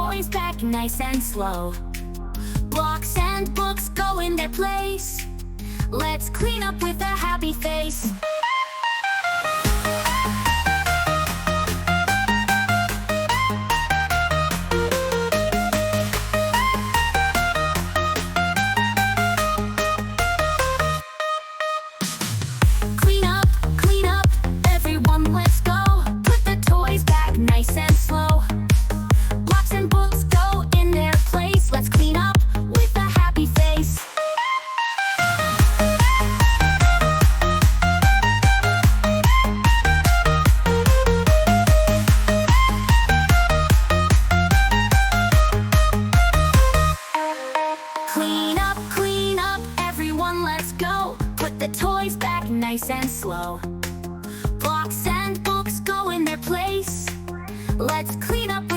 toys back nice and slow. Blocks and books go in their place. Let's clean up with a happy face. Clean up, everyone let's go. Put the toys back nice and slow. Blocks and books go in their place. Let's clean up with a happy face. Clean up, everyone let's go. Put the toys back nice and slow. Blocks and books go in their place. Let's clean up